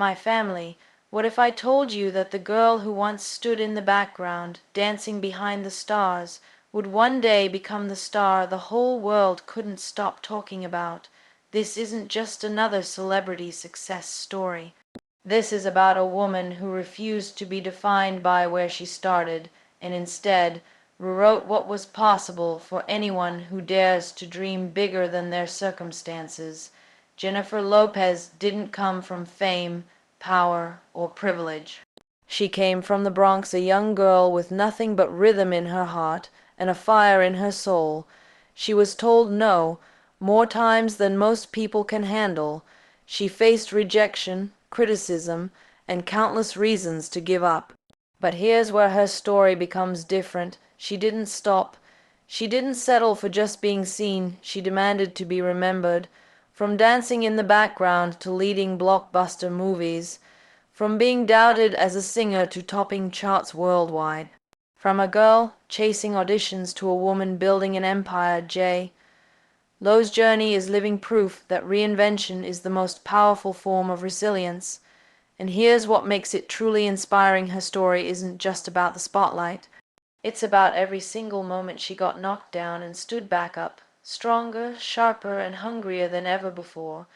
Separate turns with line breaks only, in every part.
My family, what if I told you that the girl who once stood in the background, dancing behind the stars, would one day become the star the whole world couldn't stop talking about? This isn't just another celebrity success story. This is about a woman who refused to be defined by where she started, and instead rewrote what was possible for anyone who dares to dream bigger than their circumstances. Jennifer Lopez didn't come from fame, power, or privilege. She came from the Bronx, a young girl with nothing but rhythm in her heart and a fire in her soul. She was told no more times than most people can handle. She faced rejection, criticism, and countless reasons to give up. But here's where her story becomes different. She didn't stop. She didn't settle for just being seen. She demanded to be remembered. From dancing in the background to leading blockbuster movies, from being doubted as a singer to topping charts worldwide. From a girl chasing auditions to a woman building an empire, Lo's journey is living proof that reinvention is the most powerful form of resilience. And here's what makes it truly inspiring: her story isn't just about the spotlight. It's about every single moment she got knocked down and stood back up, stronger, sharper, and hungrier than ever before.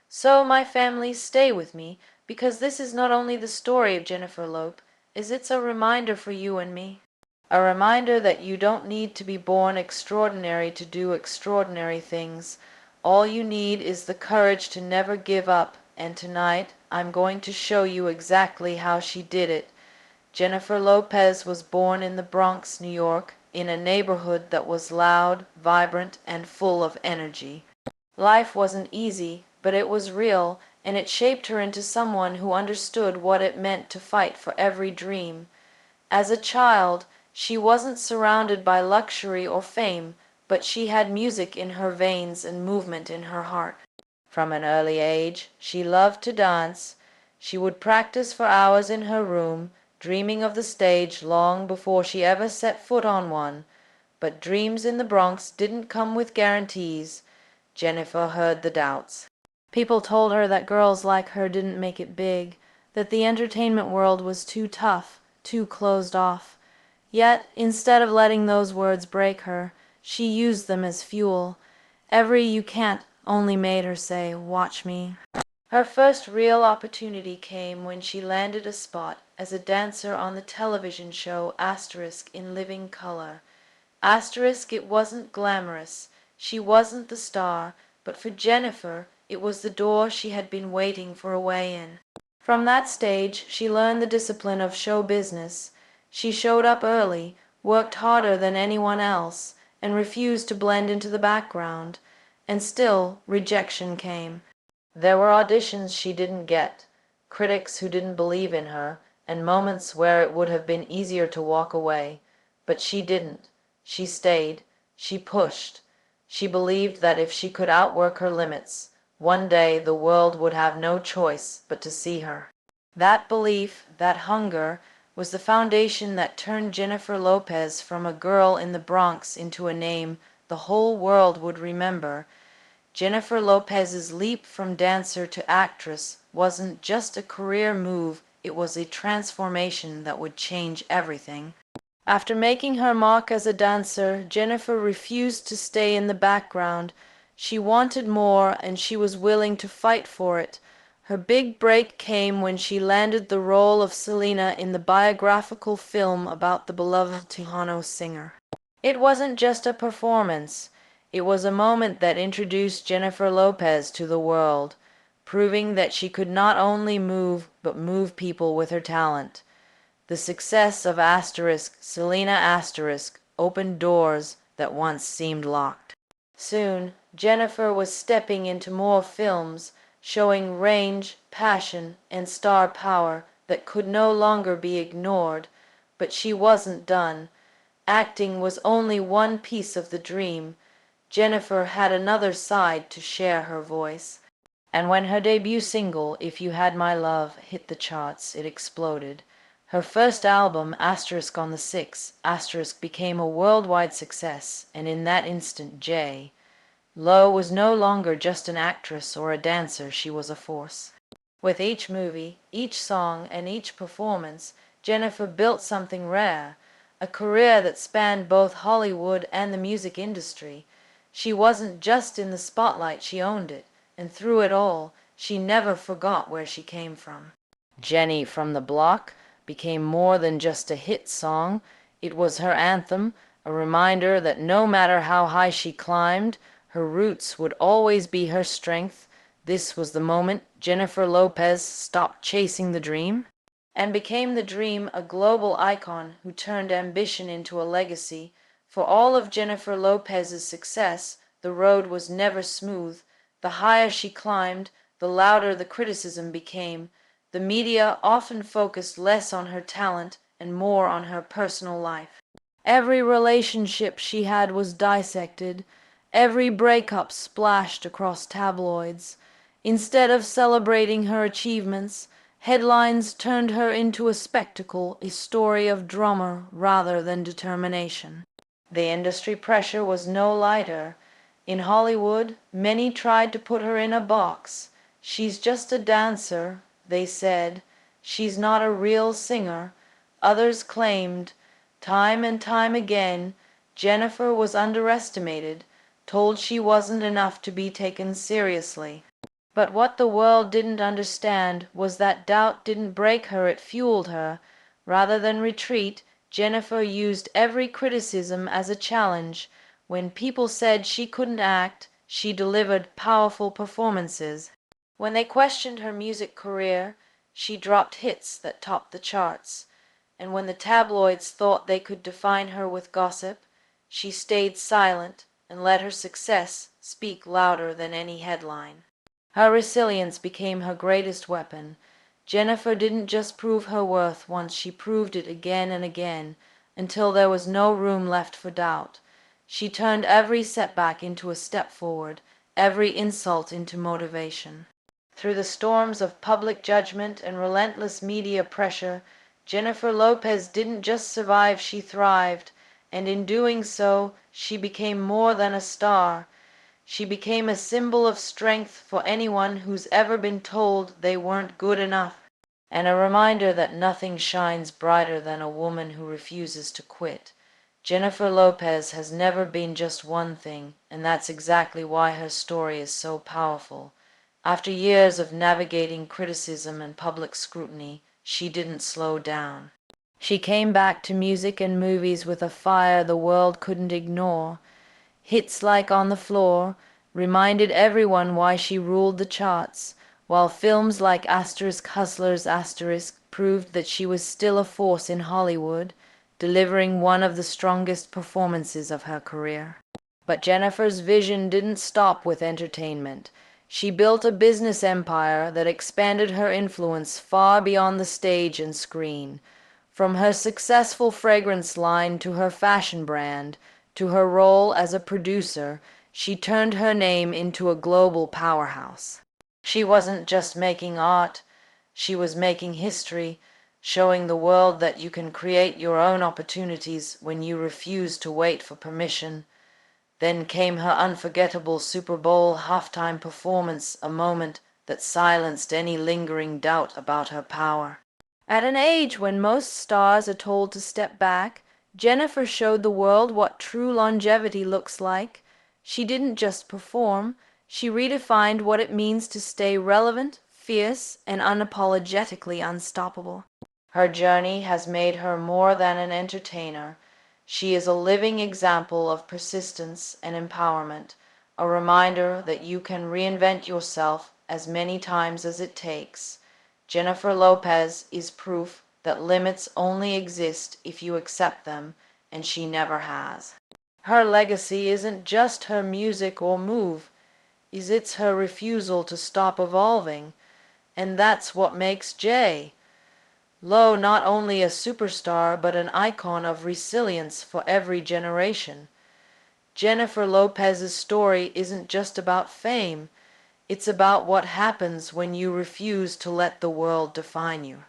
So, my family, stay with me, because this is not only the story of Jennifer Lopez, it's a reminder for you and me. A reminder that you don't need to be born extraordinary to do extraordinary things. All you need is the courage to never give up, and tonight I'm going to show you exactly how she did it. Jennifer Lopez was born in the Bronx, New York, in a neighborhood that was loud, vibrant, and full of energy. Life wasn't easy, but it was real, and it shaped her into someone who understood what it meant to fight for every dream. As a child, she wasn't surrounded by luxury or fame, but she had music in her veins and movement in her heart. From an early age, she loved to dance. She would practice for hours in her room, dreaming of the stage long before she ever set foot on one. But dreams in the Bronx didn't come with guarantees. Jennifer heard the doubts. People told her that girls like her didn't make it big, that the entertainment world was too tough, too closed off. Yet, instead of letting those words break her, she used them as fuel. Every "you can't" only made her say, "Watch me." Her first real opportunity came when she landed a spot as a dancer on the television show Asterisk in living color. Asterisk, it wasn't glamorous. She wasn't the star, but for Jennifer, it was the door she had been waiting for a way in. From that stage, she learned the discipline of show business. She showed up early, worked harder than anyone else, and refused to blend into the background. And still, rejection came. There were auditions she didn't get, critics who didn't believe in her, and moments where it would have been easier to walk away. But she didn't. She stayed. She pushed. She believed that if she could outwork her limits, one day the world would have no choice but to see her. That belief, that hunger, was the foundation that turned Jennifer Lopez from a girl in the Bronx into a name the whole world would remember. Jennifer Lopez's leap from dancer to actress wasn't just a career move, it was a transformation that would change everything. After making her mark as a dancer, Jennifer refused to stay in the background. She wanted more, and she was willing to fight for it. Her big break came when she landed the role of Selena in the biographical film about the beloved Tejano singer. It wasn't just a performance. It was a moment that introduced Jennifer Lopez to the world, proving that she could not only move, but move people with her talent. The success of Selena Asterisk, opened doors that once seemed locked. Soon, Jennifer was stepping into more films, showing range, passion, and star power that could no longer be ignored. But she wasn't done. Acting was only one piece of the dream. Jennifer had another side to share her voice. And when her debut single, If You Had My Love, hit the charts, it exploded. Her first album, Asterisk on the Six, Asterisk, became a worldwide success, and in that instant, Lo was no longer just an actress or a dancer, she was a force. With each movie, each song, and each performance, Jennifer built something rare, a career that spanned both Hollywood and the music industry. She wasn't just in the spotlight, she owned it, and through it all, she never forgot where she came from. Jenny from the Block became more than just a hit song. It was her anthem, a reminder that no matter how high she climbed, her roots would always be her strength. This was the moment Jennifer Lopez stopped chasing the dream and became the dream, a global icon who turned ambition into a legacy. For all of Jennifer Lopez's success, the road was never smooth. The higher she climbed, the louder the criticism became. The media often focused less on her talent and more on her personal life. Every relationship she had was dissected, every breakup splashed across tabloids. Instead of celebrating her achievements, headlines turned her into a spectacle, a story of drama rather than determination. The industry pressure was no lighter. In Hollywood, many tried to put her in a box. She's just a dancer, they said. She's not a real singer, others claimed. Time and time again, Jennifer was underestimated, told she wasn't enough to be taken seriously. But what the world didn't understand was that doubt didn't break her, it fueled her. Rather than retreat, Jennifer used every criticism as a challenge. When people said she couldn't act, she delivered powerful performances. When they questioned her music career, she dropped hits that topped the charts. And when the tabloids thought they could define her with gossip, she stayed silent and let her success speak louder than any headline. Her resilience became her greatest weapon. Jennifer didn't just prove her worth once, she proved it again and again, until there was no room left for doubt. She turned every setback into a step forward, every insult into motivation. Through the storms of public judgment and relentless media pressure, Jennifer Lopez didn't just survive, she thrived, and in doing so, she became more than a star. She became a symbol of strength for anyone who's ever been told they weren't good enough, and a reminder that nothing shines brighter than a woman who refuses to quit. Jennifer Lopez has never been just one thing, and that's exactly why her story is so powerful. After years of navigating criticism and public scrutiny, she didn't slow down. She came back to music and movies with a fire the world couldn't ignore. Hits like On the Floor reminded everyone why she ruled the charts, while films like Hustlers proved that she was still a force in Hollywood, delivering one of the strongest performances of her career. But Jennifer's vision didn't stop with entertainment. She built a business empire that expanded her influence far beyond the stage and screen. From her successful fragrance line to her fashion brand, to her role as a producer, she turned her name into a global powerhouse. She wasn't just making art, she was making history, showing the world that you can create your own opportunities when you refuse to wait for permission. Then came her unforgettable Super Bowl halftime performance, a moment that silenced any lingering doubt about her power. At an age when most stars are told to step back, Jennifer showed the world what true longevity looks like. She didn't just perform, she redefined what it means to stay relevant, fierce, and unapologetically unstoppable. Her journey has made her more than an entertainer. She is a living example of persistence and empowerment, a reminder that you can reinvent yourself as many times as it takes. Jennifer Lopez is proof that limits only exist if you accept them, and she never has. Her legacy isn't just her music or move, it's her refusal to stop evolving, and that's what makes Lo not only a superstar but an icon of resilience for every generation. Jennifer Lopez's story isn't just about fame, it's about what happens when you refuse to let the world define you.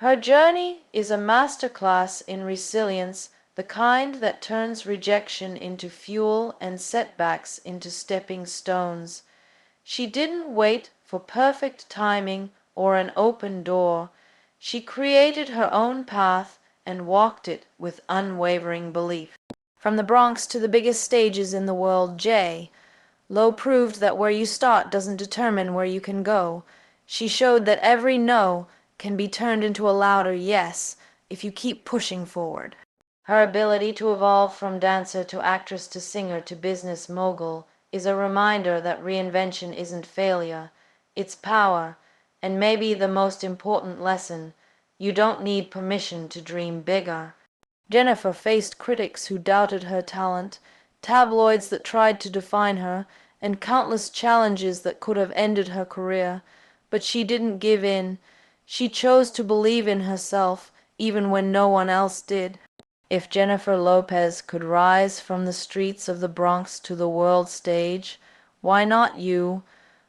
Her journey is a masterclass in resilience, the kind that turns rejection into fuel and setbacks into stepping stones. She didn't wait for perfect timing or an open door. She created her own path and walked it with unwavering belief. From the Bronx to the biggest stages in the world, Lo proved that where you start doesn't determine where you can go. She showed that every no can be turned into a louder yes if you keep pushing forward. Her ability to evolve from dancer to actress to singer to business mogul is a reminder that reinvention isn't failure, it's power, and maybe the most important lesson, you don't need permission to dream bigger. Jennifer faced critics who doubted her talent, tabloids that tried to define her, and countless challenges that could have ended her career, but she didn't give in. She chose to believe in herself, even when no one else did. If Jennifer Lopez could rise from the streets of the Bronx to the world stage, why not you?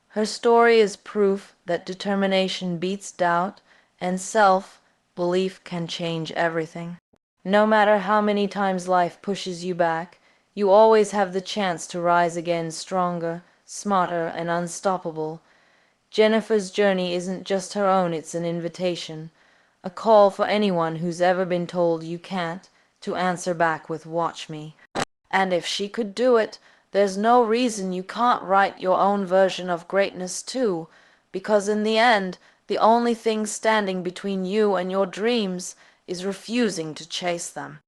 Her story is proof that determination beats doubt, and self-belief can change everything. No matter how many times life pushes you back, you always have the chance to rise again stronger, smarter, and unstoppable. Jennifer's journey isn't just her own, it's an invitation, a call for anyone who's ever been told you can't, to answer back with "Watch me." And if she could do it, there's no reason you can't write your own version of greatness too, because in the end, the only thing standing between you and your dreams is refusing to chase them.